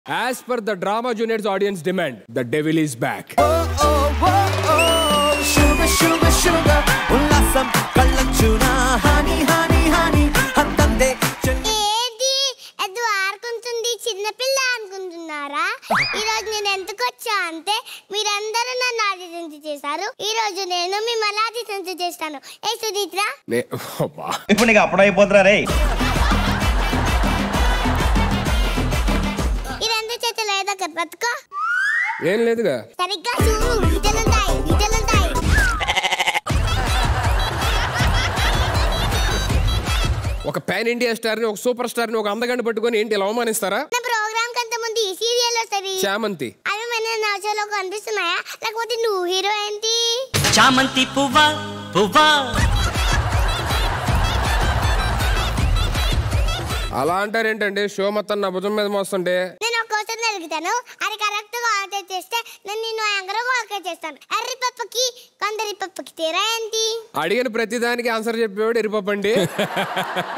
As per the Drama Juniors audience demand, the devil is back. Oh, oh, oh, oh, sugar, sugar, sugar. Ullasam kallachuna, honey, honey, honey. Hattande ఏది అది ఆడుకుంటుంది చిన్నపిల్ల అనుకుంటున్నారా? ఈ రోజు నేను ఎందుకు వచ్చా అంటే మీరందరూ నన్ను ఆదిత్యంతో చేశారు. ఈ రోజు నేను మిమ్మల్ని ఆదిత్యంతో చేస్తాను. ఏ సుధీత్ర ఇప్పుడు నీకు అప్పుడు అయిపోతురా రే. ఈ రెండు చేతులు ఏదో ఒక బతుకో. ఏం లేదుగా. సరిగ్గా చూడు, నిజలుంటాయి నిజలుంటాయి. ఒక పాన్ ఇండియా స్టార్ ని, ఒక సూపర్ స్టార్ ని, ఒక అందగాన్ని పట్టుకొని ఏంటి ఇలా అవమానిస్తారా? నా ప్రోగ్రామ్ కంటే ముందు ఈ సీరియల్ వస్తది చామంతి. అవి మన నాచలో కనిపిస్తున్నాయా? లేకపోతే నువ్వు హీరో ఏంటి? చామంతి పువ్వా పువ్వా. అలా అంటారేంటండి? షో మొత్తం నా భుజం మీద మోస్తుంటే. నేను ఒక క్వశ్చన్ అడుగుతాను, అది కరెక్ట్ గా ఆన్సర్ చేస్తే నేను నిన్ను యాంకర్ గా ఆన్సర్ చేస్తాను. ఎర్రి పప్పకి కొందరి పప్పకి తేరా ఏంటి? అడిగిన ప్రతి దానికి ఆన్సర్ చెప్పేవాడు ఎరిపప్పండి.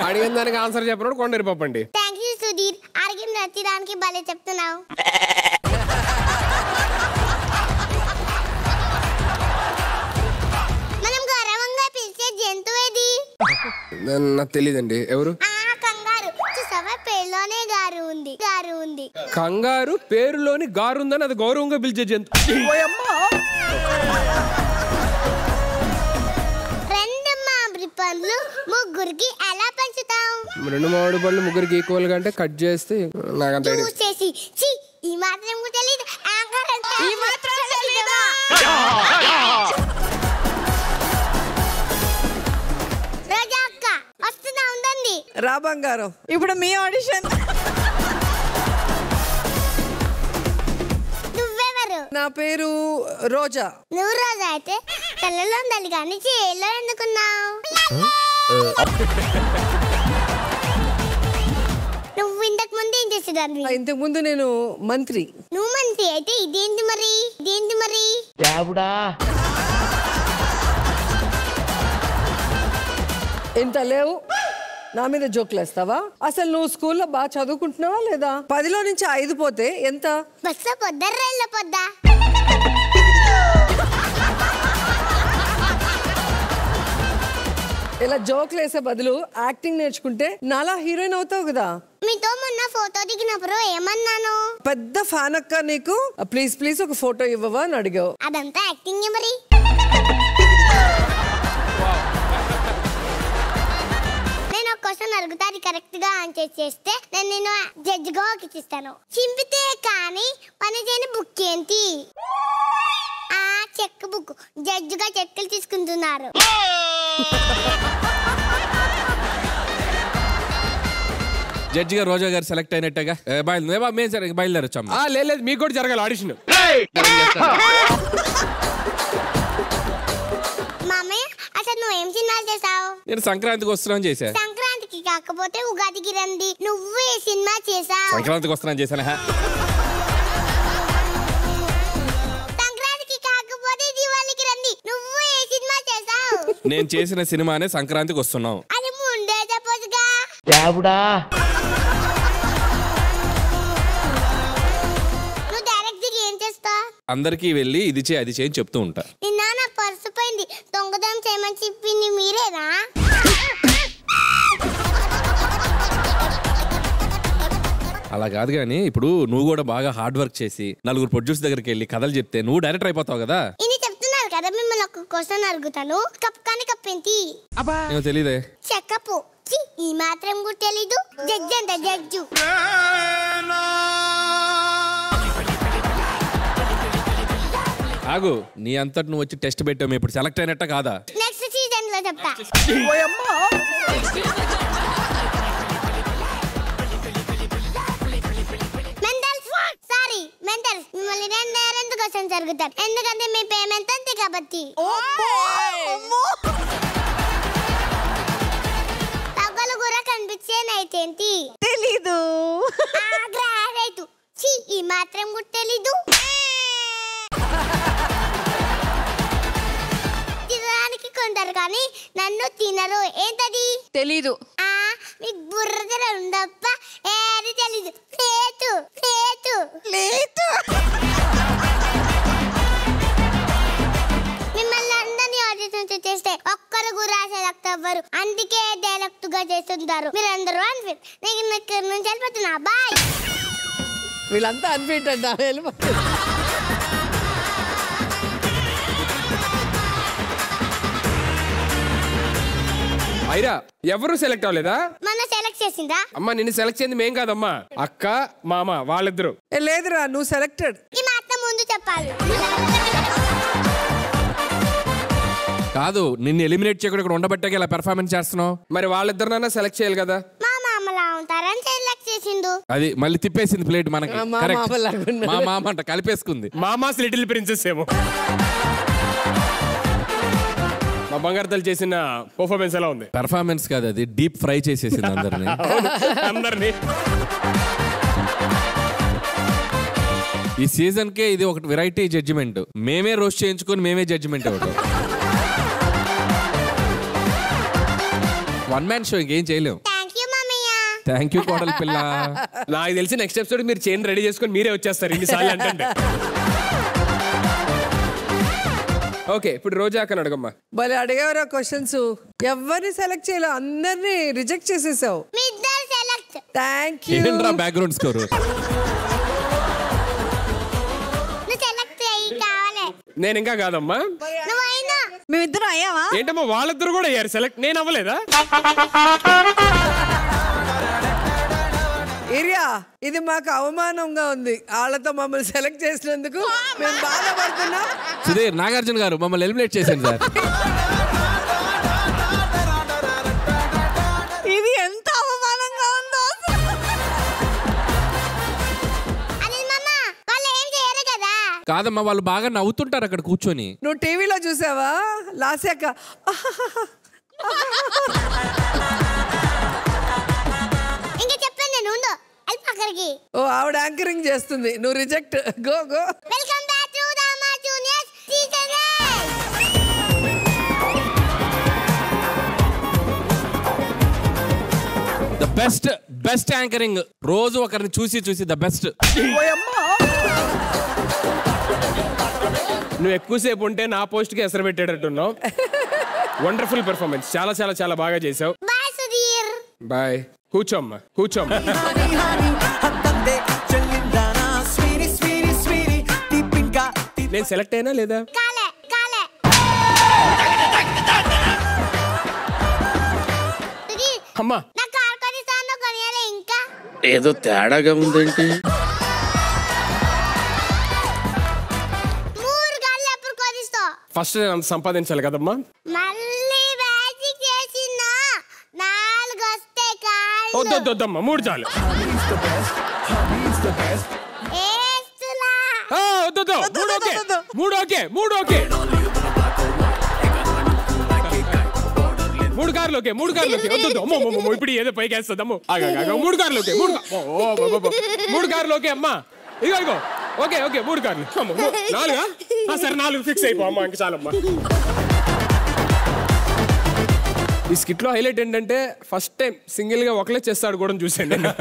అడిగిన దానికి ఆన్సర్ చెప్పినప్పుడు కొండ ఎరిపప్పండి. థ్యాంక్ యూ సుధీర్, అడిగిన ప్రతి దానికి భలే చెప్తున్నావు. మనం గౌరవంగా పిలిచే జంతువు ఏది? నాకు తెలియదండి. ఎవరు? కంగారు. చూసావా, పేరులోనే గారు ఉంది. గారు ఉంది. కంగారు పేరులోని గారుందని అది గౌరవంగా పిలిచే జంతువు. రెండు మామిడి పండ్లు ముగ్గురికి ఎలా పంచుతాం? రెండు మామిడి పళ్ళు ముగ్గురికి ఈక్వల్ గా అంటే కట్ చేస్తే నాకంత ఐడియా. చూసేసి ఛీ, ఈ మాత్రం కూడా తెలీదు. యాంకర్ అంటే ఈ మాత్రం తెలీదా? రోజా అక్క వస్తుందా? ఉందండి. రా బంగారం, ఇప్పుడు మీ ఆడిషన్. నువ్వెవరు? నా పేరు రోజా. నువ్వు రోజా అయితే కళ్ళలో ఉండాలి కానీ చేలో ఎందుకున్నావు? నువ్వు ఇంతకు ముందు ఏం చేసేదాన్ని? ఇంతకు ముందు నేను మంత్రి. నువ్వు మంత్రి అయితే ఇదేంటి మరి? ఇదేంటి మరి? ఎంత లేవు, నా మీద జోకులేస్తావా? అసలు నువ్వు స్కూల్లో బాగా చదువుకుంటున్నావా లేదా? 10లో నుంచి 5 పోతే ఎంత? బస్సు పొద్దా రైళ్ళ పొద్దా? ఇలా జోకులు వేసే బదులు యాక్టింగ్ నేర్చుకుంటే నాలా హీరోయిన్ అవుతావు కదా. మీతో మొన్న ఫోటో దిగినప్పుడు ఏమన్నాను? పెద్ద ఫ్యాన్ అక్క నీకు, ప్లీజ్ ప్లీజ్ ఒక ఫోటో ఇవ్వవా అని అడిగావు. అదంతా యాక్టింగ్ మరి. నేను ఒక క్వశ్చన్ అడుగుతా, అది కరెక్ట్ గా ఆన్సర్ చేస్తే నేను నిన్ను జడ్జ్ గా ఇచ్చిస్తాను. చింపితే కానీ పని చేయని బుక్ ఏంటి? ఆ చెక్ బుక్. జడ్జ్ గా చెక్కులు తీసుకుంటున్నారు. జడ్జి గారు రోజా గారు సెలెక్ట్ అయినట్టుగా బయలుదేరొచ్చాం. లేదు, మీకు కూడా జరగాలి ఆడిషన్. మామయ్య, అసలు నువ్వేం సినిమాలు చేసావు? నేను సంక్రాంతికి వస్తున్నాను చేశా. సంక్రాంతికి కాకపోతే ఉగాదికి రండి. నువ్వు ఏ సినిమా చేసావు? సంక్రాంతికి వస్తున్నాను చేశాను. సంక్రాంతికి కాకపోతే దివాళికి రండి. నువ్వు ఏ సినిమా చేసావు? నేను చేసిన సినిమానే సంక్రాంతికి వస్తున్నాం. అది ముందే చెప్పొచ్చుగా. నువ్వు డైరెక్ట్ గా ఏం చేస్తా? అందరికీ వెళ్ళి ఇది చేయి అది చేయని చెప్తూ ఉంటా. నిన్న నా పర్సు పోయింది, దొంగతనం చేయమని చెప్పింది మీరేనా? అలా కాదు కానీ ఇప్పుడు నువ్వు కూడా బాగా హార్డ్ వర్క్ చేసి నలుగురు ప్రొడ్యూసర్ దగ్గరికి వెళ్ళి కథలు చెప్తే నువ్వు డైరెక్టర్ అయిపోతావు కదా. ఇది చెప్తున్నారు కదా, మిమ్మల్ని ఒక క్వశ్చన్ అడుగుతాను. కప్ కానీ కప్పేంటి? ఏమో తెలీదే. చెక్కపు. ఈ మాత్రం కూడా తెలీదు. జడ్జి అంట జడ్జు. ఆగు, నీ అంతటి నువ్వు వచ్చి టెస్ట్ పెట్టాము, ఇప్పుడు సెలెక్ట్ అయినట్ట కాదా? నెక్స్ట్ సీజన్ లో చెప్తా. మిమ్మల్ని రెండు క్వశ్చన్ జరుగుతారు, ఎందుకంటే మీ పేమెంట్ అంతే కాబట్టి. తగ్గలు కూడా కనిపించేనైతేంటి? తెలీదు. ఈ మాత్రం కూడా తెలీదు. తినడానికి కొంటారు కానీ నన్ను తినరు. ఏంటది? తెలీదు. మీకు బుర్ర ఉండప్ప ఏది తెలీదు. మిమ్మల్ని అందరినీ ఆడిషన్ చేస్తే ఒక్కరు కూడా సెలెక్ట్ అవ్వరు. అందుకే డైరెక్ట్ గా చేస్తుంటారు. మీరందరూ అన్ఫిట్. నేను ఇక్కడ నుంచి వెళ్ళిపోతున్నా. బాయ్. వీళ్ళంతా అన్ఫిట్ అంట. ఐరా ఎవరు సెలెక్ట్ అవ్వలేదా? మన సెలెక్ట్ చేసిందా? అమ్మా నిన్ను సెలెక్ట్ చేసింది మేం కాదమ్మా, అక్క మామ వాళ్ళిద్దరు. లేదురా, నువ్వు సెలెక్టెడ్. ఈ మాట ముందు చెప్పాలి. కాదు, నిన్ను ఎలిమినేట్ చేయకుండా ఇక్కడ ఉండబట్టాక ఇలా పెర్ఫార్మెన్స్ చేస్తున్నావు. మరి వాళ్ళిద్దరినైనా సెలెక్ట్ చేయాలి కదా. మా మామలా ఉంటారని సెలెక్ట్ చేసిండు. అది మళ్ళీ తిప్పేసింది ప్లేట్ మనకి. మా Correct. మామలాగా ఉన్నాడు. మా మామ అంట కలిపేసుకుంది. మామాస్ లిటిల్ ప్రిన్సెస్ ఏమో. మా బంగారు చేసిన పర్ఫార్మెన్స్ ఎలా ఉంది? పెర్ఫార్మెన్స్ కాదు, అది డీప్ ఫ్రై చేసేసింది అందరిని. అందరినీ. ఈ సీజన్ కే ఇది ఒక వెరైటీ జడ్జిమెంట్. మేమే రోస్ట్ చేయించుకొని మేమే జడ్జిమెంట్ అవుతాం. వన్ మ్యాన్ షో, ఇంకేం చేయలేం. థ్యాంక్ యూ మామయ్య. థ్యాంక్ యూ కోడల పిల్ల. నాకు తెలిసి నెక్స్ట్ ఎపిసోడ్ మీరు చైన్ రెడీ చేసుకొని మీరే వచ్చేస్తారు ఇన్నిసార్లు అంటే. ఓకే, ఇప్పుడు రోజా అక్కని అడగమ్మా. భలే అడిగేవరా క్వశ్చన్స్. ఎవరిని సెలెక్ట్ చేయాలి, అందరినీ రిజెక్ట్ చేసేసావు. మీ ఇద్దరు సెలెక్ట్. Thank you. ఏంట్రా బ్యాక్గ్రౌండ్ స్కోర్? నువ్వు సెలెక్ట్ అయ్యి కావాలి. నేను ఇంకా కాదమ్మా. నువ్వైనా. మేమిద్దరం అయ్యావా? ఏంటమ్మా వాళ్ళిద్దరు కూడా అయ్యారు సెలెక్ట్, నేను అవ్వలేదా? ఏరియా, ఇది మాకు అవమానంగా ఉంది. వాళ్ళతో మమ్మల్ని సెలెక్ట్ చేసినందుకు మేము బాధపడుతున్నాం. సుధీర్, నాగార్జున గారు మమ్మల్ని ఎలిమినేట్ చేసింది సార్. ఇది ఎంత అవమానంగా ఉందో. అది మామ వాళ్ళు ఏం చేయరు కదా. కాదమ్మా, వాళ్ళు బాగా నవ్వుతుంటారు అక్కడ కూర్చొని. నువ్వు టీవీలో చూసావా లాస్యాక? ఇంకా చెప్పండి, నేను ఉండు అక్కడికి. ఓ, ఆవిడ యాంకరింగ్ చేస్తుంది, నువ్వు reject. Go go. Welcome back to drama juniors season 8. The best anchoring. రోజు ఒకరిని చూసి ద బెస్ట్. నువ్వు ఎక్కువసేపు ఉంటే నా పోస్ట్ కి ఎసరు పెట్టేటట్టున్నావు. వండర్ఫుల్ పెర్ఫార్మెన్స్, చాలా చాలా చాలా బాగా చేసావు. బాయ్ సుధీర్. బాయ్. కూర్చోమ్మా, కూర్చోమ్మా. నేను సెలెక్ట్ అయినా లేదా? కాలే కాలే. సుధీర్, అమ్మా నా కార్ కొనిస్తాను, కొనియాలి ఇంకా. ఏదో తేడాగా ఉందేంటి? 3 గాళ్ళు ఎప్పుడు కొనిస్తావు? ఫస్ట్ నేను అంత సంపాదించాలి కదమ్మా. మళ్ళీ మ్యాజిక్ చేసినా 4 వస్తే కాళ్ళు. వద్దమ్మా, 3 చాలు. ఏస్తులా. వద్దు, 3 ఓకే. 3 కార్లు ఓకే. వద్దు. అమ్మో ఇప్పుడు ఏదో పైకి వేస్తుందమ్మో. 3 కార్లు ఓకే. 3 కార్లు ఓకే అమ్మా. ఇగో ఓకే 3 కార్లు. 4 సరే, 4 ఫిక్స్ అయిపో అమ్మా, ఇంక చాలమ్మా. ఈ స్కిట్ లో హైలైట్ ఏంటంటే ఫస్ట్ టైం సింగిల్ గా ఒకలే చేస్తాడు కూడా చూసాను నేను.